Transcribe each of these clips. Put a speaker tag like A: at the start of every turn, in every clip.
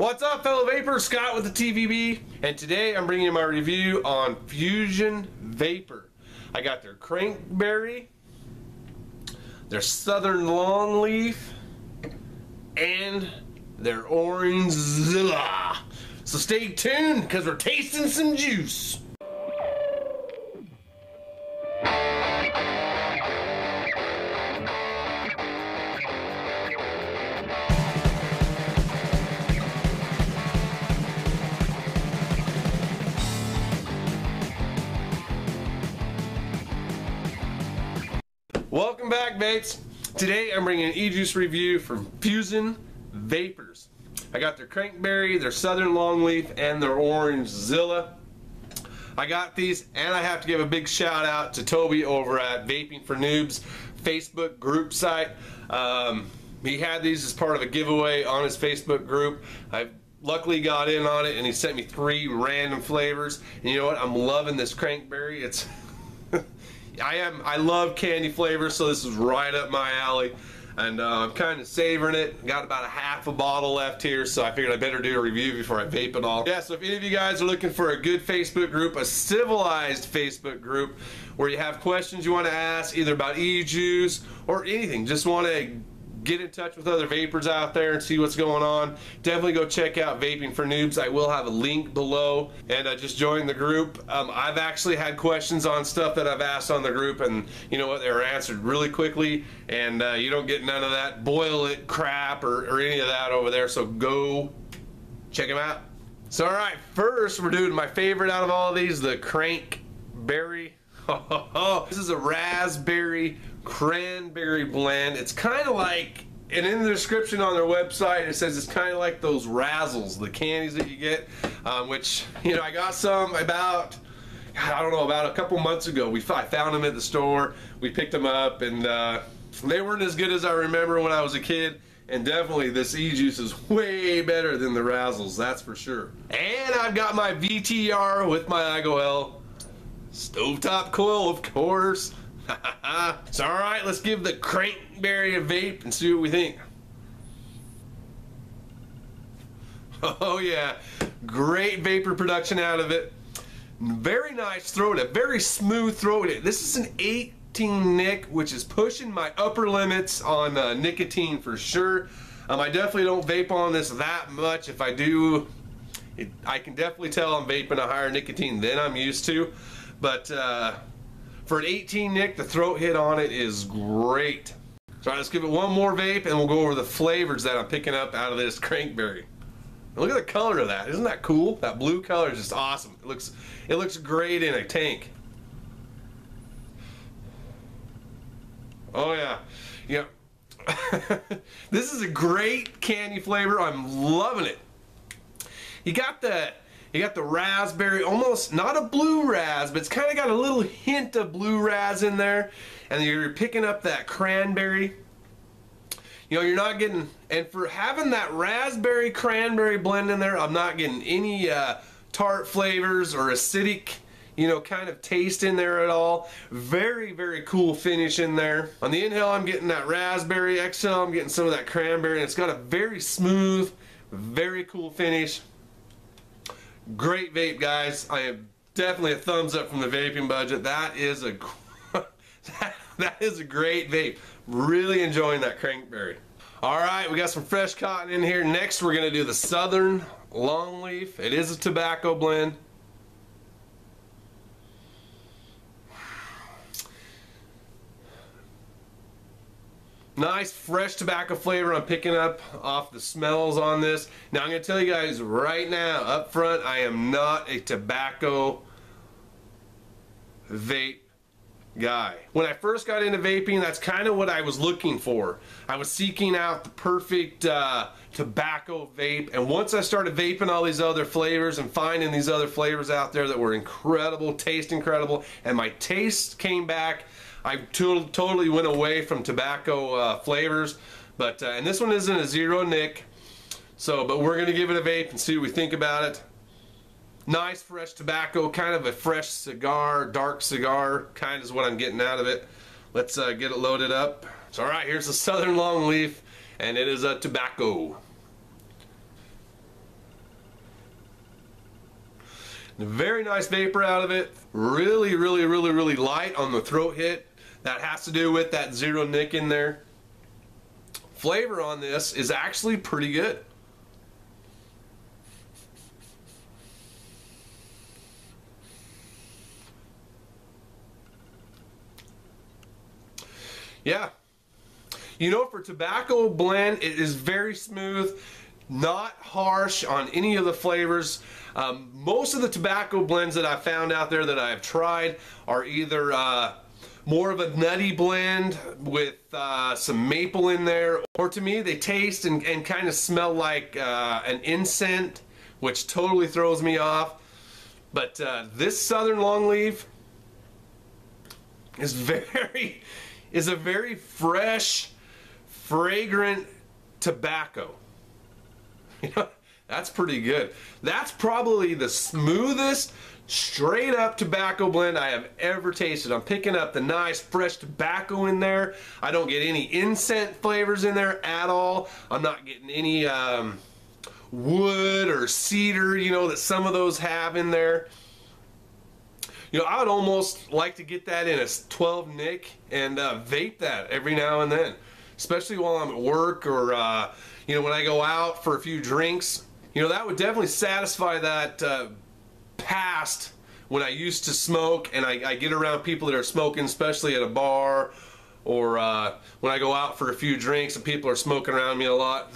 A: What's up, fellow vapors? Scott with the TVB, and today I'm bringing you my review on Fuzion Vapor. I got their crankberry, their southern longleaf, and their orange zilla. So stay tuned because we're tasting some juice. Welcome back, vapes. Today I'm bringing an e-juice review from Fuzion Vapors. I got their crankberry, their southern longleaf, and their orange zilla. I got these, and I have to give a big shout out to Toby over at Vaping for Noobs Facebook group site. He had these as part of a giveaway on his Facebook group. I luckily got in on it, and he sent me 3 random flavors. And you know what? I'm loving this crankberry. It's I love candy flavors, so this is right up my alley, and I'm kind of savoring it. Got about a half a bottle left here, so I figured I better do a review before I vape it all. Yeah, so if any of you guys are looking for a good Facebook group, a civilized Facebook group, where you have questions you want to ask, either about e-juice or anything, just want to get in touch with other vapors out there and see what's going on, definitely go check out Vaping for Noobs. I will have a link below, and just join the group. I've actually had questions on stuff that I've asked on the group, and you know what, they were answered really quickly, and you don't get none of that boil it crap or any of that over there, so go check them out. So alright, first we're doing my favorite out of all of these, the crankberry. This is a raspberry cranberry blend. It's kind of like, and in the description on their website it says it's kind of like those Razzles, the candies that you get, which, you know, I got some about, I don't know, about a couple months ago. I found them at the store, we picked them up, and they weren't as good as I remember when I was a kid. And definitely this e-juice is way better than the Razzles, that's for sure. And I've got my VTR with my IGOL stovetop coil, of course. So alright, let's give the crankberry a vape and see what we think. Oh yeah, great vapor production out of it. Very nice throat, a very smooth throat. This is an 18 nic, which is pushing my upper limits on nicotine for sure. I definitely don't vape on this that much. If I do, I can definitely tell I'm vaping a higher nicotine than I'm used to. But for an 18 nic, the throat hit on it is great. So let's give it one more vape, and we'll go over the flavors that I'm picking up out of this crankberry. Look at the color of that. Isn't that cool? That blue color is just awesome. It looks great in a tank. Oh yeah. Yeah. This is a great candy flavor. I'm loving it. You got the raspberry, almost not a blue raz, but it's kind of got a little hint of blue raz in there. And you're picking up that cranberry. You know, you're not getting, and for having that raspberry cranberry blend in there, I'm not getting any tart flavors or acidic, you know, kind of taste in there at all. Very, very cool finish in there. On the inhale, I'm getting that raspberry. Exhale, I'm getting some of that cranberry, and it's got a very smooth, very cool finish. Great vape, guys. I am definitely a thumbs up from the vaping budget. That is a that is a great vape. Really enjoying that crankberry. Alright, we got some fresh cotton in here. Next we're going to do the southern longleaf. It is a tobacco blend. Nice fresh tobacco flavor I'm picking up off the smells on this. Now I'm going to tell you guys right now up front, I am not a tobacco vape guy. When I first got into vaping, that's kind of what I was looking for. I was seeking out the perfect tobacco vape, and once I started vaping all these other flavors and finding these other flavors out there that were incredible, taste incredible, and my taste came back, I totally went away from tobacco flavors. But and this one isn't a 0 nic, so but we're gonna give it a vape and see what we think about it. Nice fresh tobacco, kind of a fresh cigar, dark cigar, kind of is what I'm getting out of it. Let's get it loaded up. So alright, here's the southern longleaf, and it is a tobacco. Very nice vapor out of it. Really, really, really, really light on the throat hit. That has to do with that zero nick in there. Flavor on this is actually pretty good. Yeah. You know, for tobacco blend, it is very smooth, not harsh on any of the flavors. Most of the tobacco blends that I've found out there that I've tried are either more of a nutty blend with some maple in there, or to me they taste and kind of smell like an incense, which totally throws me off. But this Southern Longleaf is a very fresh, fragrant tobacco. You know, that's pretty good. That's probably the smoothest straight up tobacco blend I have ever tasted. I'm picking up the nice fresh tobacco in there. I don't get any incense flavors in there at all. I'm not getting any wood or cedar, you know, that some of those have in there. You know, I would almost like to get that in a 12 nick and vape that every now and then, especially while I'm at work or you know, when I go out for a few drinks. You know, that would definitely satisfy that past when I used to smoke, and I get around people that are smoking, especially at a bar, or when I go out for a few drinks and people are smoking around me a lot.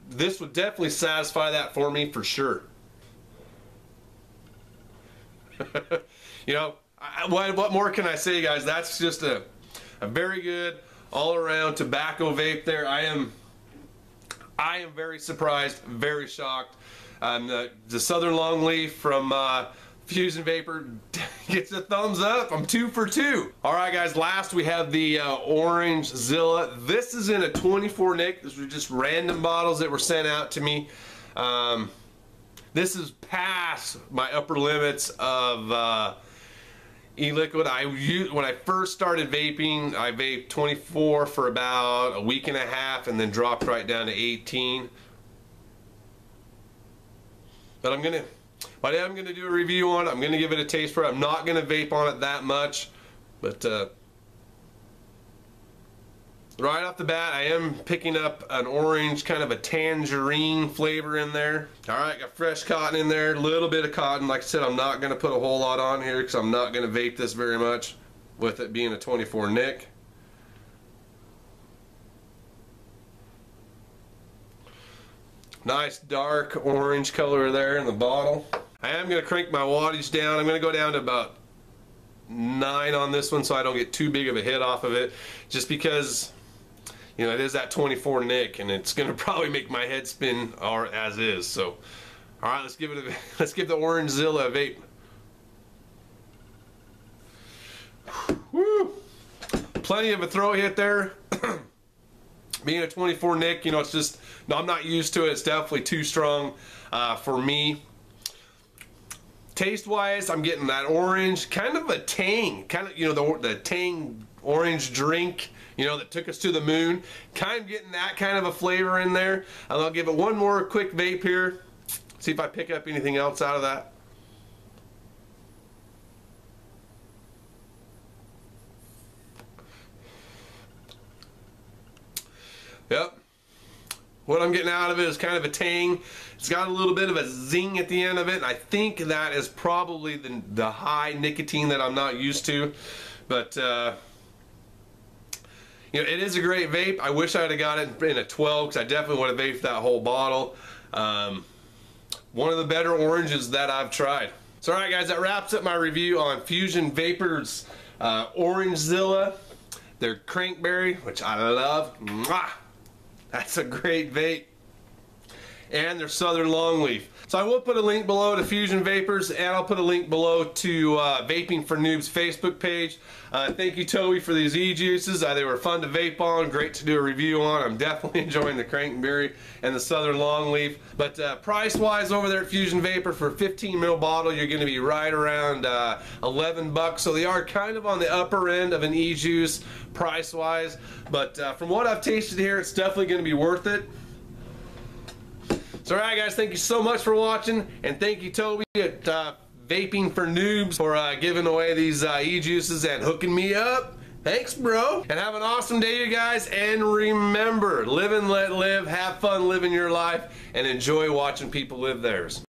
A: This would definitely satisfy that for me for sure. You know, what more can I say, guys? That's just a very good all-around tobacco vape there. I am very surprised, very shocked. The Southern Longleaf from Fuzion Vapor gets a thumbs up. I'm 2 for 2. All right, guys, last we have the Orange Zilla. This is in a 24 nick. These were just random bottles that were sent out to me. This is past my upper limits of e-liquid. When I first started vaping, I vaped 24 for about a week and a half and then dropped right down to 18. But I'm gonna do a review on it. I'm gonna give it a taste for it. I'm not gonna vape on it that much, but right off the bat, I am picking up an orange, kind of a tangerine flavor in there. All right, got fresh cotton in there, a little bit of cotton. Like I said, I'm not gonna put a whole lot on here because I'm not gonna vape this very much with it being a 24 nick. Nice dark orange color there in the bottle. I am going to crank my wattage down. I'm going to go down to about 9 on this one so I don't get too big of a hit off of it, just because, you know, it is that 24 nick and it's going to probably make my head spin or as is. So all right, let's give the Orange Zilla a vape. Woo! Plenty of a throat hit there. Being a 24 nick, you know, it's just, no, I'm not used to it. It's definitely too strong for me. Taste wise, I'm getting that orange, kind of a tang, kind of, you know, the tang orange drink, you know, that took us to the moon. Kind of getting that kind of a flavor in there. And I'll give it one more quick vape here. See if I pick up anything else out of that. Yep. What I'm getting out of it is kind of a tang. It's got a little bit of a zing at the end of it, and I think that is probably the high nicotine that I'm not used to. But, you know, it is a great vape. I wish I would have got it in a 12 because I definitely would have vaped that whole bottle. One of the better oranges that I've tried. So, alright guys, that wraps up my review on Fuzion Vapor's Orange Zilla. Their crankberry, which I love. Mwah! That's a great vape. And their Southern Longleaf. So I will put a link below to Fuzion Vapors, and I'll put a link below to Vaping for Noobs Facebook page. Thank you, Toby, for these e-juices. They were fun to vape on, great to do a review on. I'm definitely enjoying the Crankberry and the Southern Longleaf. But price-wise, over there at Fuzion Vapor, for a 15 ml bottle, you're going to be right around 11 bucks. So they are kind of on the upper end of an e-juice price-wise. But from what I've tasted here, it's definitely going to be worth it. So alright guys, thank you so much for watching, and thank you Toby at Vaping for Noobs for giving away these e-juices and hooking me up. Thanks, bro. And have an awesome day, you guys. And remember, live and let live. Have fun living your life and enjoy watching people live theirs.